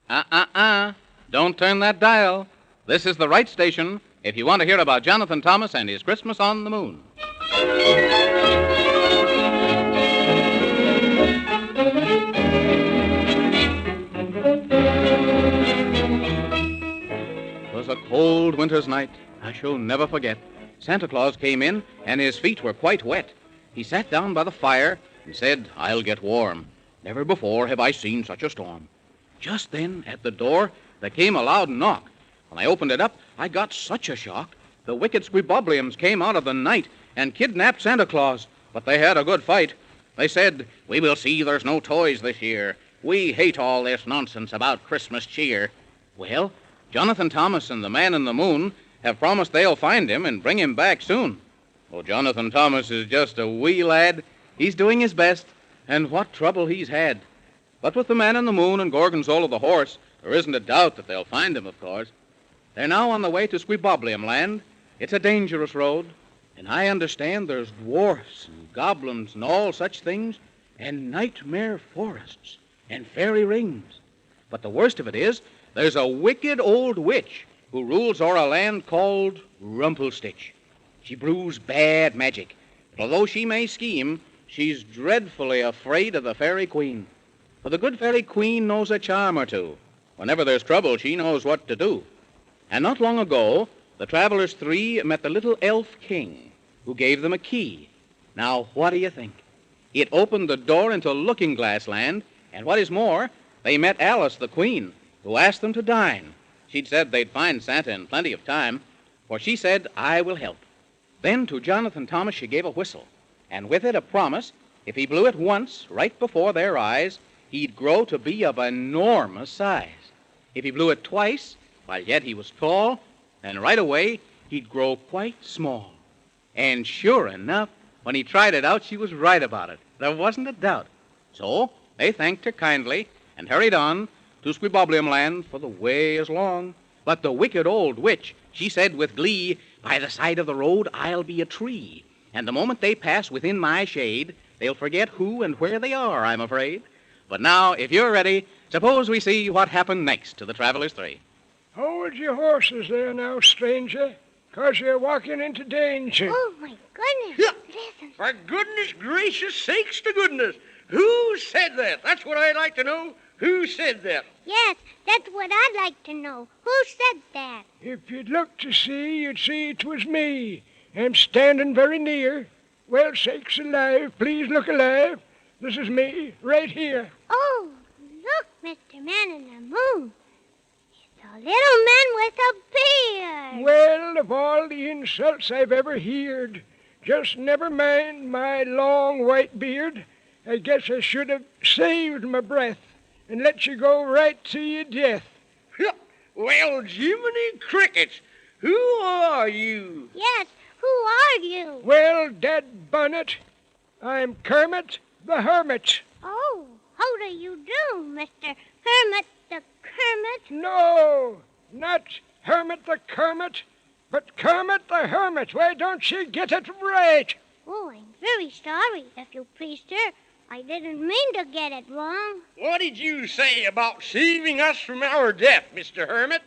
Don't turn that dial. This is the right station if you want to hear about Jonathan Thomas and his Christmas on the Moon. It was a cold winter's night I shall never forget. Santa Claus came in, and his feet were quite wet. He sat down by the fire and said, "I'll get warm. Never before have I seen such a storm." Just then, at the door, there came a loud knock. When I opened it up, I got such a shock. The wicked Squibbobliums came out of the night and kidnapped Santa Claus, but they had a good fight. They said, "We will see there's no toys this year. We hate all this nonsense about Christmas cheer." Well, Jonathan Thomas and the Man in the Moon have promised they'll find him and bring him back soon. Oh, Jonathan Thomas is just a wee lad. He's doing his best, and what trouble he's had. But with the Man in the Moon and Gorgonzola the horse, there isn't a doubt that they'll find him, of course. They're now on the way to Squibboblium land. It's a dangerous road, and I understand there's dwarfs and goblins and all such things, and nightmare forests and fairy rings. But the worst of it is, there's a wicked old witch who rules o'er a land called Rumpelstitch. She brews bad magic, but although she may scheme, she's dreadfully afraid of the Fairy Queen. For the good Fairy Queen knows a charm or two. Whenever there's trouble, she knows what to do. And not long ago, the travelers three met the little elf king, who gave them a key. Now, what do you think? It opened the door into Looking Glass Land, and what is more, they met Alice the Queen, who asked them to dine. She'd said they'd find Santa in plenty of time, for she said, "I will help." Then to Jonathan Thomas she gave a whistle, and with it a promise, if he blew it once right before their eyes, he'd grow to be of enormous size. If he blew it twice, while yet he was tall, then right away he'd grow quite small. And sure enough, when he tried it out, she was right about it. There wasn't a doubt. So they thanked her kindly and hurried on to Squibboblium land, for the way is long. But the wicked old witch, she said with glee, "By the side of the road I'll be a tree, and the moment they pass within my shade, they'll forget who and where they are, I'm afraid." But now, if you're ready, suppose we see what happened next to the travelers three. Hold your horses there now, stranger, 'cause you're walking into danger. Oh, my goodness. Yeah. Listen. For goodness gracious sakes to goodness. Who said that? That's what I'd like to know. Who said that? Yes, that's what I'd like to know. Who said that? If you'd look to see, you'd see 'twas me. I'm standing very near. Well, sakes alive, please look alive. This is me, right here. Oh, look, Mr. Man in the Moon. It's a little man with a beard. Well, of all the insults I've ever heard, just never mind my long white beard. I guess I should have saved my breath and let you go right to your death. Well, Jiminy Crickets, who are you? Yes, who are you? Well, Dad Bonnet, I'm Kermit the Hermit. Oh, how do you do, Mr. Hermit the Kermit? No, not Hermit the Kermit, but Kermit the Hermit. Why don't you get it right? Oh, I'm very sorry, if you please, sir. I didn't mean to get it wrong. What did you say about saving us from our death, Mr. Hermit?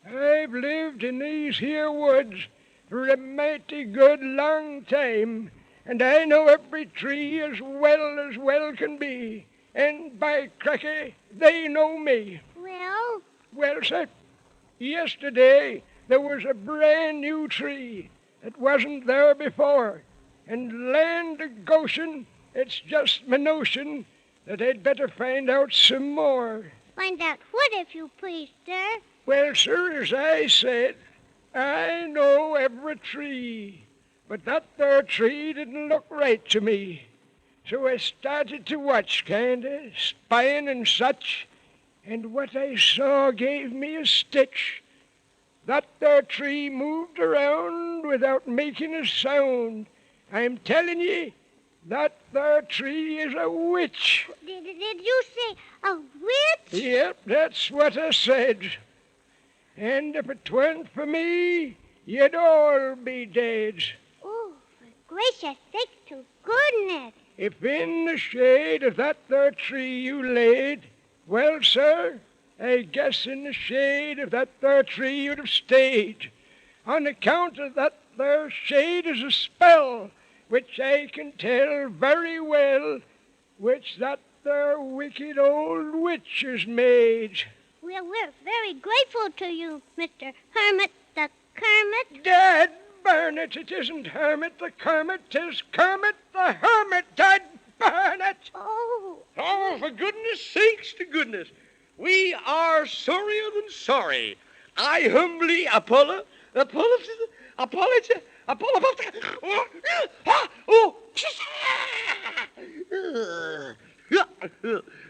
I've lived in these here woods for a mighty good long time, and I know every tree as well can be. And by cracky, they know me. Well, Well, sir, yesterday there was a brand new tree that wasn't there before. And land of Goshen, it's just my notion that I'd better find out some more. find out what, if you please, sir. Well, sir, as I said, I know every tree, but that there tree didn't look right to me. So I started to watch, kinda, spying and such, and what I saw gave me a stitch. That there tree moved around without making a sound. I'm telling ye, that there tree is a witch. Did you say a witch? Yep, that's what I said. And if it weren't for me, you'd all be dead. Oh, for gracious sake to goodness. If in the shade of that there tree you laid, well, sir, I guess in the shade of that there tree you'd have stayed. On account of that there shade is a spell, which I can tell very well, which that there wicked old witch has made. Well, we're very grateful to you, Mr. Hermit the Kermit. Dad burn it, it isn't Hermit the Kermit, 'tis Kermit the Hermit, Dad burn it! Oh, Oh, for goodness sakes to goodness. We are sorrier than sorry. I humbly apologize.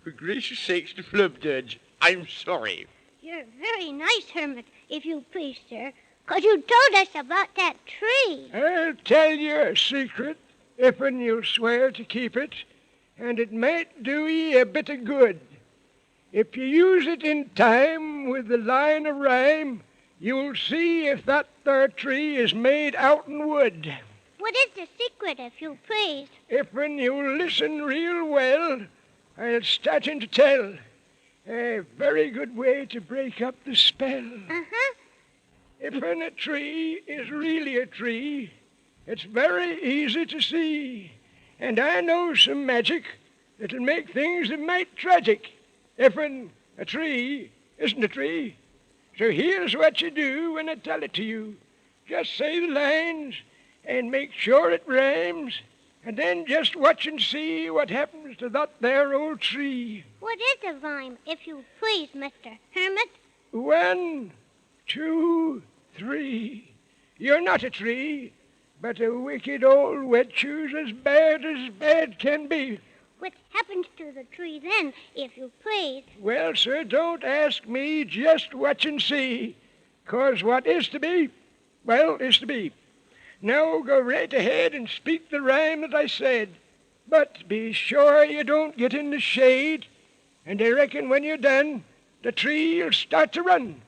For gracious sakes to Flubdudge, I'm sorry. you're very nice, Hermit, if you please, sir, 'cause you told us about that tree. I'll tell you a secret, if'n you'll swear to keep it, and it might do ye a bit of good. If you use it in time with the line of rhyme, you'll see if that there tree is made outen wood. What is the secret, if you please? If'n you'll listen real well, I'll start in to tell. A very good way to break up the spell. Uh-huh. If'n a tree is really a tree, it's very easy to see. And I know some magic that'll make things a mite tragic. If'n a tree isn't a tree. So here's what you do when I tell it to you. Just say the lines and make sure it rhymes, and then just watch and see what happens to that there old tree. What is a rhyme, if you please, Mr. Hermit? 1, 2, 3. You're not a tree, but a wicked old witch who's as bad can be. What happens to the tree then, if you please? Well, sir, don't ask me, just watch and see. 'Cause what is to be, well, is to be. Now go right ahead and speak the rhyme that I said. But be sure you don't get in the shade, and I reckon when you're done, the tree'll start to run,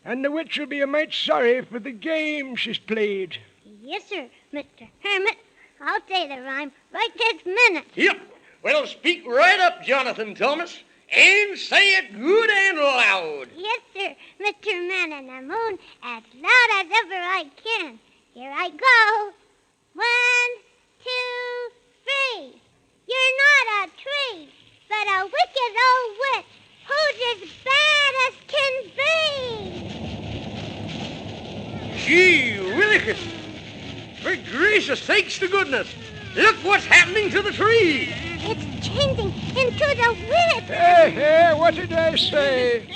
and the witch will be a mite sorry for the game she's played. Yes, sir, Mr. Hermit. I'll say the rhyme right this minute. Yep. Well, speak right up, Jonathan Thomas, and say it good and loud. Yes, sir, Mr. Man in the Moon, as loud as ever I can. Here I go. 1, 2, 3. You're not a tree, but a wicked old witch who's as bad as can be. Gee willikers! For gracious sakes to goodness, look what's happening to the tree. It's changing into the witch. Hey, what did I say?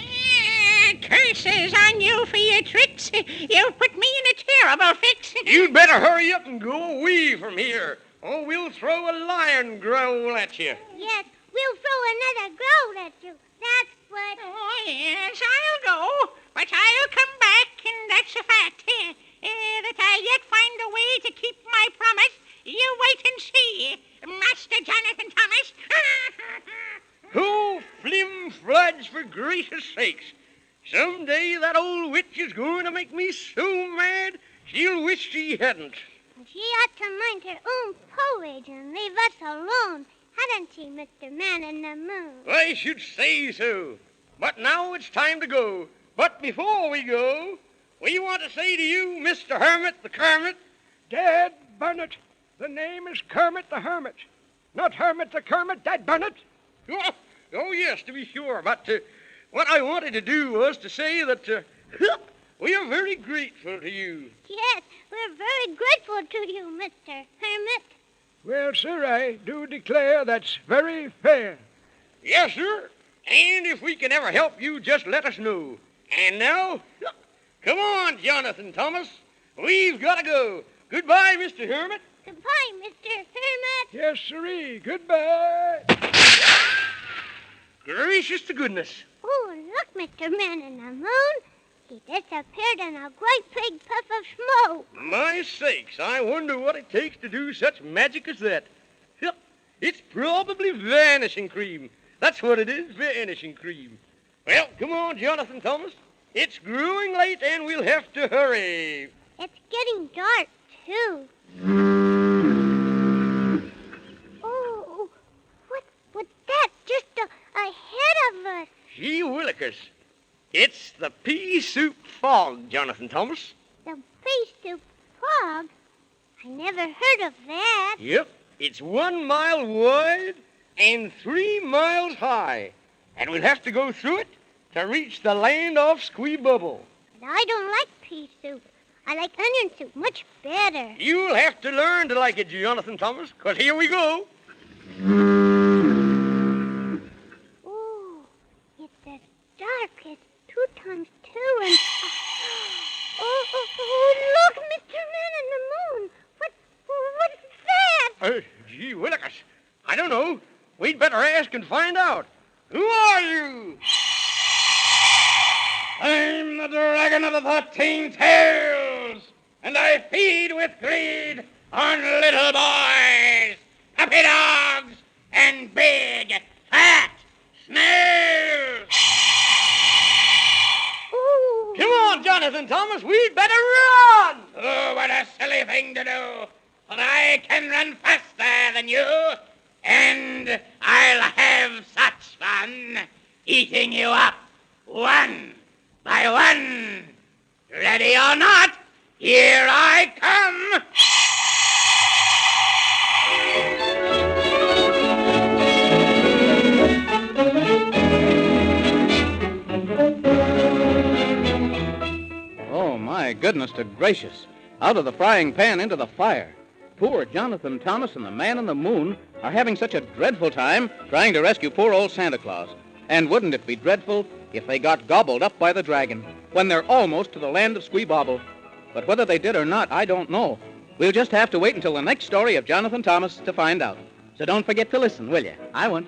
Curses on you for your tricks. You've put me in a terrible fix. You'd better hurry up and go away from here, or we'll throw a lion growl at you. Yes, we'll throw another growl at you. That's what. Oh, yes, I'll go, but I'll come back, and that's a fact. That I'll yet find a way to keep my promise. You wait and see, Master Jonathan Thomas. Oh, flim floods, for gracious sakes. Someday that old witch is going to make me so mad, she'll wish she hadn't. She ought to mind her own porridge and leave us alone, hadn't she, Mr. Man in the Moon? I should say so. But now it's time to go. But before we go, we want to say to you, Mr. Hermit the Kermit. Dad Bunnet, the name is Kermit the Hermit. Not Hermit the Kermit, Dad Bunnet. Oh, yes, to be sure. But what I wanted to do was to say that we are very grateful to you. Yes, we're very grateful to you, Mr. Hermit. Well, sir, I do declare that's very fair. Yes, sir. And if we can ever help you, just let us know. And now, come on, Jonathan Thomas. We've got to go. Goodbye, Mr. Hermit. Goodbye, Mr. Hermit. Yes, sirree. Goodbye. Gracious to goodness. Oh, look, Mr. Man in the Moon. He disappeared in a great big puff of smoke. My sakes, I wonder what it takes to do such magic as that. It's probably vanishing cream. That's what it is, vanishing cream. Well, come on, Jonathan Thomas. It's growing late and we'll have to hurry. It's getting dark, too. Oh, what's that just ahead of us? Gee willikers, It's the pea soup fog, Jonathan Thomas. The pea soup fog? I never heard of that. Yep. It's 1 mile wide and 3 miles high. And we'll have to go through it to reach the land of Squeebubble. But I don't like pea soup. I like onion soup much better. You'll have to learn to like it, Jonathan Thomas, 'cause here we go. Ooh, it's as dark as 2 times 2 and... Oh, look, Mr. Man in the Moon. What's that? Gee willikers. I don't know. We'd better ask and find out. Who are you? I'm the Dragon of the 13 Tails, and I feed with greed on little boys, puppy dogs, and big, fat snails. Ooh. Come on, Jonathan Thomas. We'd better run. Oh, what a silly thing to do. But I can run faster than you, and I'll have such fun eating you up one by one. Ready or not, here I come. Oh, my goodness to gracious. Out of the frying pan into the fire. Poor Jonathan Thomas and the Man in the Moon are having such a dreadful time trying to rescue poor old Santa Claus. And wouldn't it be dreadful if they got gobbled up by the dragon when they're almost to the land of Squeebobble? But whether they did or not, I don't know. We'll just have to wait until the next story of Jonathan Thomas to find out. So don't forget to listen, will you? I won't.